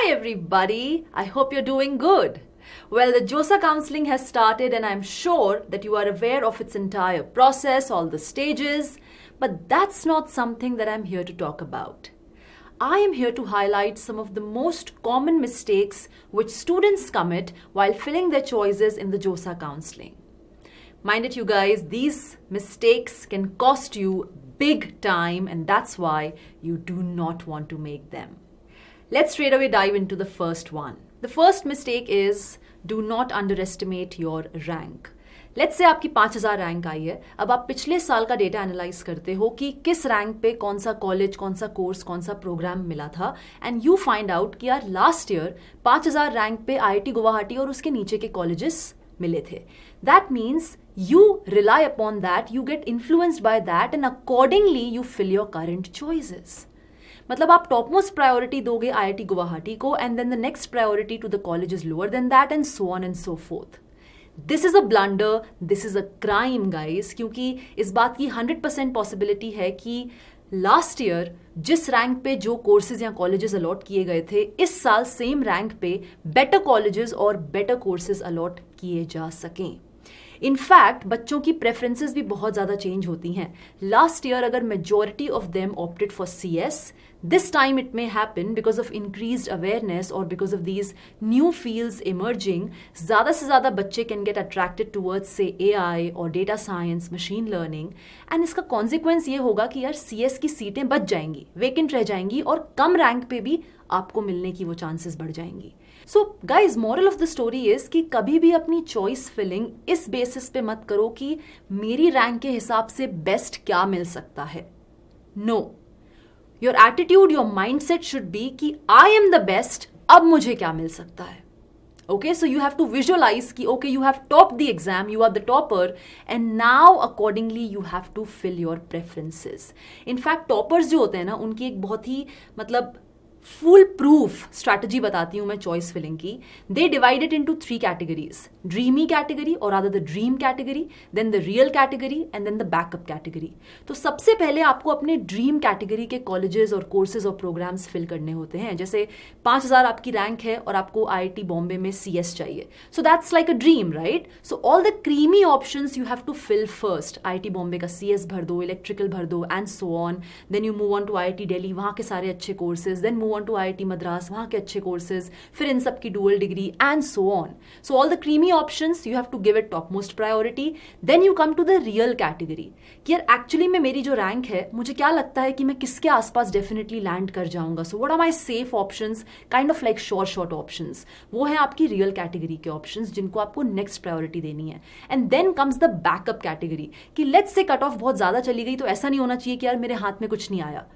Hi everybody, I hope you're doing good. Well, the JOSA counseling has started and I'm sure that you are aware of its entire process, all the stages, but that's not something that I'm here to talk about. I am here to highlight some of the most common mistakes which students commit while filling their choices in the JOSA counseling. Mind it, you guys, these mistakes can cost you big time and that's why you do not want to make them. Let's straight away dive into the first one. The first mistake is do not underestimate your rank. Let's say आपकी 5000 rank आई है. अब आप पिछले साल का data analyse करते हो कि किस रैंक पे कौन सा कॉलेज, कौन सा कोर्स, कौन सा प्रोग्राम मिला था एंड यू फाइंड आउट कि यार लास्ट ईयर 5000 रैंक पे IIT गुवाहाटी और उसके नीचे के कॉलेजेस मिले थे. That means you rely upon that, you get influenced by that and accordingly you fill your current choices. मतलब आप टॉप मोस्ट प्रायोरिटी दोगे IIT गुवाहाटी को and then the next priority to the college is lower than that and so on and so forth. This is a blunder, this is a crime guys, क्योंकि इस बात की 100% possibility है कि last year जिस rank पे जो courses या कॉलेजेस अलॉट किए गए थे, इस साल सेम रैंक पे बेटर कॉलेजेस और बेटर कोर्सेज अलॉट किए जा सकें. इनफैक्ट बच्चों की प्रेफरेंसेस भी बहुत ज़्यादा चेंज होती हैं. लास्ट ईयर अगर majority of them opted for CS, this time it may happen because of increased awareness or because of these new fields emerging. ज़्यादा से ज़्यादा बच्चे can get attracted towards say AI or data science, machine learning and इसका consequence ये होगा कि यार CS की सीटें बच जाएंगी, vacant रह जाएंगी और कम रैंक पे भी आपको मिलने की वो चांसेस बढ़ जाएंगी. So guys, moral of the story is कि कभी भी अपनी चॉइस फिलिंग इस बेसिस पे मत करो कि मेरी रैंक के हिसाब से बेस्ट क्या मिल सकता है. No, your attitude, your mindset should be कि आई एम द बेस्ट, अब मुझे क्या मिल सकता है. Okay, so you have to visualize कि okay, you have topped the exam, you are the topper and now accordingly you have to fill your preferences. In fact, toppers जो होते हैं ना, उनकी एक बहुत ही मतलब फुल प्रूफ स्ट्रैटेजी बताती हूं मैं चॉइस फिलिंग की. They divided into 3 categories. Dreamy category और other the dream category, then the real category and then the backup category. तो सबसे पहले आपको अपने ड्रीम कैटेगरी के कॉलेजेस और कोर्सेज और प्रोग्राम्स फिल करने होते हैं. जैसे 5000 आपकी रैंक है और आपको IIT बॉम्बे में CS चाहिए. So that's like a dream, right? So all the creamy options you have to fill first. IIT Bombay का CS भर दो, इलेक्ट्रिकल भर दो and so on. Then you move on to IIT Delhi, वहां के सारे अच्छे courses. Then move on to IIT Madras, वहां के अच्छे कोर्सेज, फिर इन सब की dual degree and so on. So all the creamy options you have to give it top most priority. Then you come to the real category कि यार actually में मेरी जो रैंक है, मुझे क्या लगता है कि मैं किसके आसपास डेफिनेटली लैंड कर जाऊंगा. So what are my safe options, kind of like short options. वो है आपकी रियल कैटेगरी के ऑप्शंस जिनको आपको नेक्स्ट प्रायोरिटी देनी है. And then comes the backup category कि लेट्स से कट ऑफ बहुत ज्यादा चली गई तो ऐसा नहीं होना चाहिए कि यार मेरे हाथ में कुछ नहीं आया.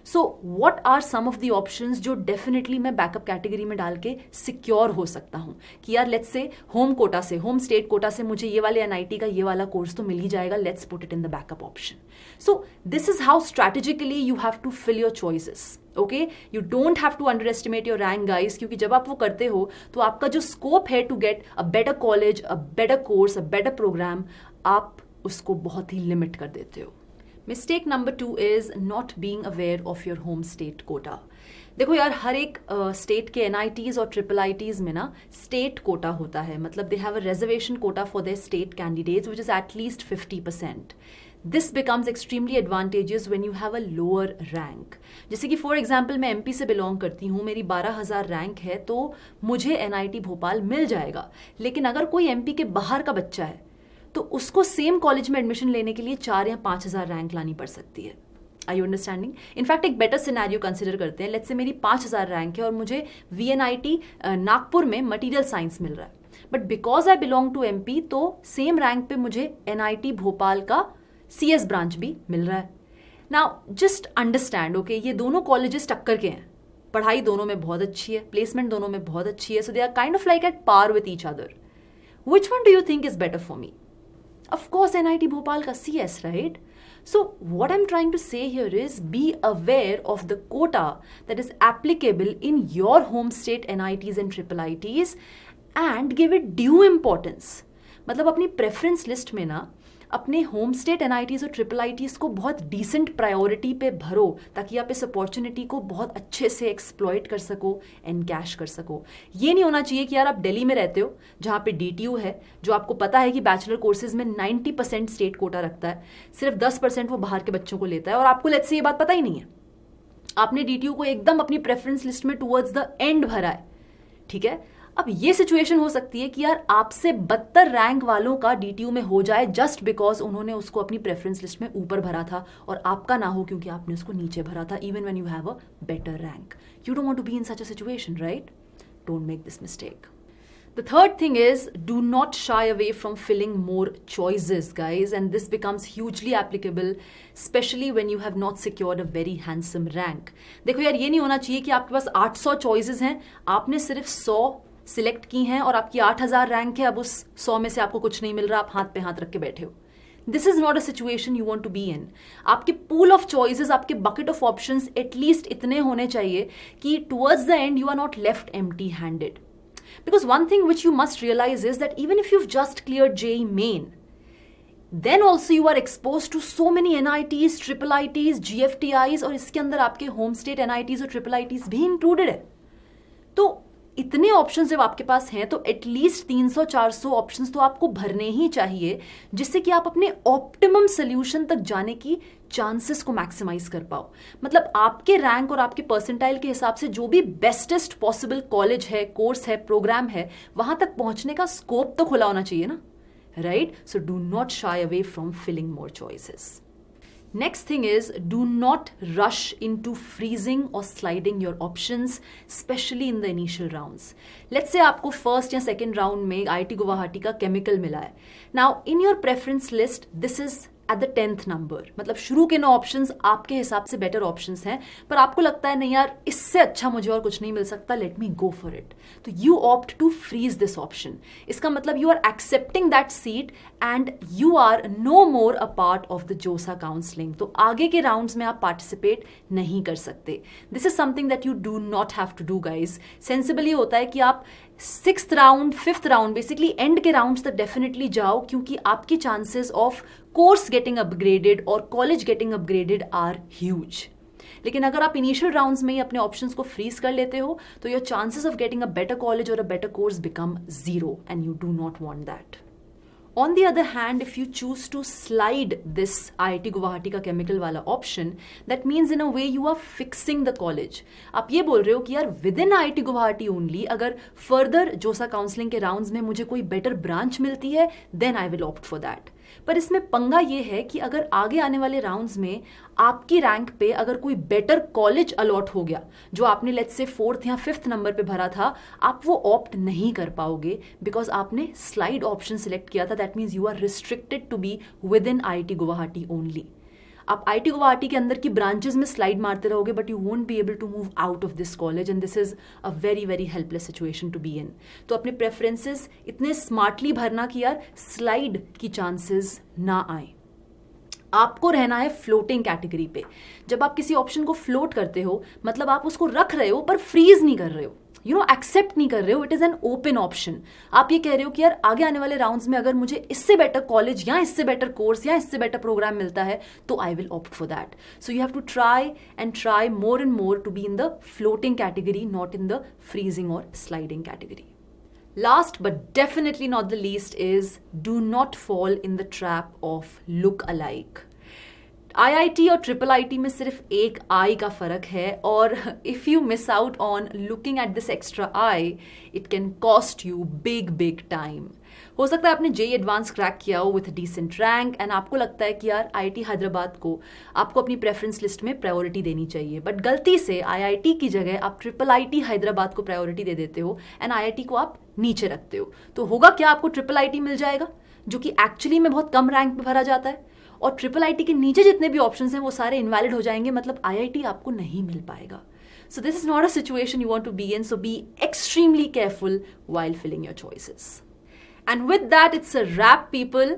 So what are some of the options जो डेफिनेटली मैं बैकअप कैटेगरी में डाल के सिक्योर हो सकता हूं कि यार लेट्स से होम कोटा से, होम स्टेट कोटा से मुझे ये वाले NIT का ये वाला कोर्स तो मिल ही जाएगा. Let's put it in the backup option. So this is how strategically you have to fill your choices. Okay, you don't have to underestimate your rank guys, क्योंकि जब आप वो करते हो तो आपका जो स्कोप है to get a better college, a better course, a better programme, आप उसको बहुत ही लिमिट कर देते हो. Mistake number 2 is not being aware of your home state quota. देखो यार, हर एक स्टेट के NITs और IIITs में ना स्टेट कोटा होता है. मतलब they have a reservation quota for their state candidates which is at least 50%. This becomes extremely advantageous when you have a lower rank. जैसे कि फॉर एग्जाम्पल मैं MP से बिलोंग करती हूँ, मेरी 12000 रैंक है तो मुझे NIT भोपाल मिल जाएगा. लेकिन अगर कोई MP के बाहर का बच्चा है तो उसको सेम कॉलेज में एडमिशन लेने के लिए 4 या 5000 रैंक लानी पड़ सकती है. Are you understanding? इनफैक्ट एक बेटर सिनेरियो कंसिडर करते हैं. लेट्स से मेरी 5000 रैंक है और मुझे VNIT नागपुर में मटीरियल साइंस मिल रहा है. But because I belong to MP तो सेम रैंक पे मुझे NIT भोपाल का CS ब्रांच भी मिल रहा है. नाउ जस्ट अंडरस्टैंड, ओके, ये दोनों कॉलेजेस टक्कर के हैं. पढ़ाई दोनों में बहुत अच्छी है, प्लेसमेंट दोनों में बहुत अच्छी है. So they are kind of like at par with each other. Which one do you think is better for me? Of course, NIT Bhopal ka CS, right? So what I'm trying to say here is be aware of the quota that is applicable in your home state NITs and IIITs and give it due importance. मतलब अपनी preference list में ना अपने home state NITs और triple ITs को बहुत decent priority पे भरो ताकि आप इस अपॉर्चुनिटी को बहुत अच्छे से एक्सप्लॉइट कर सको, एनकैश कर सको। ये नहीं होना चाहिए कि यार आप दिल्ली में रहते हो जहाँ पे डीटीयू है, जो आपको पता है कि बैचलर कोर्सेज में 90% स्टेट कोटा रखता है, सिर्फ 10% वो बाहर के बच्चों को लेता है, और आपको लेट्स से ये बात पता ही नहीं है। आपने डीटीयू को एकदम अपनी प्रेफरेंस लिस्ट में टुवर्ड्स द एंड भरा है, ठीक है। अब ये सिचुएशन हो सकती है कि यार आपसे बदतर रैंक वालों का डीटीयू में हो जाए जस्ट बिकॉज उन्होंने उसको अपनी प्रेफरेंस लिस्ट में ऊपर भरा था और आपका ना हो क्योंकि आपने उसको नीचे भरा था, even when you have a better rank. You don't want to be in such a situation, right? Don't make this mistake. The third thing is, do not shy away from filling more choices, guys, and this becomes hugely applicable, especially when you have not secured a very handsome rank. देखो यार, ये नहीं होना चाहिए कि आपके पास 800 choices हैं, आपने सिर्फ 100 सिलेक्ट की हैं और आपकी 8000 रैंक है, अब उस 100 में से आपको कुछ नहीं मिल रहा, आप हाथ पे हाथ रख के बैठे हो. This is not a situation you want to be in. आपके पूल ऑफ चॉइसेस, आपके बकेट ऑफ ऑप्शंस एटलीस्ट इतने होने चाहिए कि towards the end you are not left empty handed. Because one thing which you must realize is that even if you've just cleared JEE Main, then also you are exposed to so many NITs, triple ITs, GFTIs, और इसके अंदर आपके home state NITs और triple ITs भी included है. तो इतने options जब आपके पास हैं तो एटलीस्ट 300-400 ऑप्शंस तो आपको भरने ही चाहिए, जिससे कि आप अपने ऑप्टिमम सोल्यूशन तक जाने की चांसेस को मैक्सिमाइज कर पाओ. मतलब आपके रैंक और आपके परसेंटाइल के हिसाब से जो भी बेस्टेस्ट पॉसिबल कॉलेज है, कोर्स है, प्रोग्राम है, वहां तक पहुंचने का स्कोप तो खुला होना चाहिए ना, right? So do not shy away from filling more choices. Next thing is, do not rush into freezing or sliding your options, especially in the initial rounds. Let's say आपको first या second round में IIT Guwahati का chemical मिला है. Now, in your preference list, this is at the 10th number. मतलब शुरू के 9 options आपके हिसाब से बेटर ऑप्शंस हैं, पर आपको लगता है नहीं यार, इससे अच्छा मुझे और कुछ नहीं मिल सकता, let me go for it. तो you opt to freeze this option. इसका मतलब you are accepting that seat and you are no more a part of the JoSAA counselling. तो आगे के राउंड्स में आप पार्टिसिपेट नहीं कर सकते. This is something that you do not have to do, guys. Sensibly होता है कि आप 6th round, 5th round, basically end के राउंड्स तक डेफिनेटली जाओ, क्योंकि आपकी chances of course getting upgraded और college getting upgraded are huge. लेकिन अगर आप इनिशियल राउंड्स में ही अपने ऑप्शंस को फ्रीज कर लेते हो तो your chances of getting a better college और a better course become 0 and you do not want that. On the other hand, if you choose to slide this IIT Guwahati का chemical वाला option, that means in a way you are fixing the college. आप ये बोल रहे हो कि यार within IIT Guwahati only, अगर further जोसा काउंसलिंग के राउंड्स में मुझे कोई बेटर ब्रांच मिलती है, then I will opt for that. पर इसमें पंगा ये है कि अगर आगे आने वाले राउंड्स में आपकी रैंक पे अगर कोई बेटर कॉलेज अलॉट हो गया जो आपने लेट्स से 4th या 5th नंबर पे भरा था, आप वो ऑप्ट नहीं कर पाओगे बिकॉज आपने स्लाइड ऑप्शन सिलेक्ट किया था. That means you are restricted to be within IIT Guwahati only. आप IIT गुवाहाटी के अंदर की ब्रांचेस में स्लाइड मारते रहोगे but you won't be able to move out of this college and this is a very very helpless situation to be in. तो अपने preferences इतने स्मार्टली भरना कि यार स्लाइड की चांसेस ना आए. आपको रहना है फ्लोटिंग कैटेगरी पे. जब आप किसी ऑप्शन को फ्लोट करते हो मतलब आप उसको रख रहे हो पर फ्रीज नहीं कर रहे हो, एक्सेप्ट नहीं कर रहे हो. It is an open option. आप ये कह रहे हो कि यार आगे आने वाले राउंड्स में अगर मुझे इससे बेटर कॉलेज या इससे बेटर कोर्स या इससे बेटर प्रोग्राम मिलता है तो I will opt for that. So you have to try more and more to be in the floating category, not in the freezing और sliding category. Last but definitely not the least is, do not fall in the trap of look alike. IIT और triple IIT में सिर्फ एक आई का फर्क है और if you miss out on looking at this extra I, it can cost you big time. हो सकता है आपने JEE एडवांस क्रैक किया हो विथ डिसेंट रैंक एंड आपको लगता है कि यार IIT हैदराबाद को आपको अपनी प्रेफरेंस लिस्ट में प्रायोरिटी देनी चाहिए, बट गलती से IIT की जगह आप ट्रिपल IIT हैदराबाद को प्रायोरिटी दे देते हो एंड IIT को आप नीचे रखते हो. तो होगा क्या, आपको ट्रिपल IIT मिल जाएगा जो कि एक्चुअली में बहुत कम रैंक पे भरा जाता है, और ट्रिपल IIT के नीचे जितने भी ऑप्शंस हैं वो सारे इनवैलिड हो जाएंगे, मतलब IIT आपको नहीं मिल पाएगा. So this is not a situation you want to be in. So be extremely careful while filling your choices. And with that, it's a wrap, people.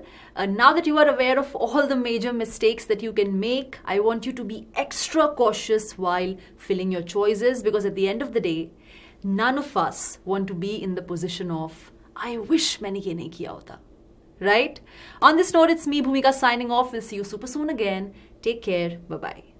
Now that you are aware of all the major mistakes that you can make, I want you to be extra cautious while filling your choices, because at the end of the day, none of us want to be in the position of, I wish मैंने ये नहीं किया होता. right? On this note, it's me, Bhumika, signing off. We'll see you super soon again. Take care. Bye bye.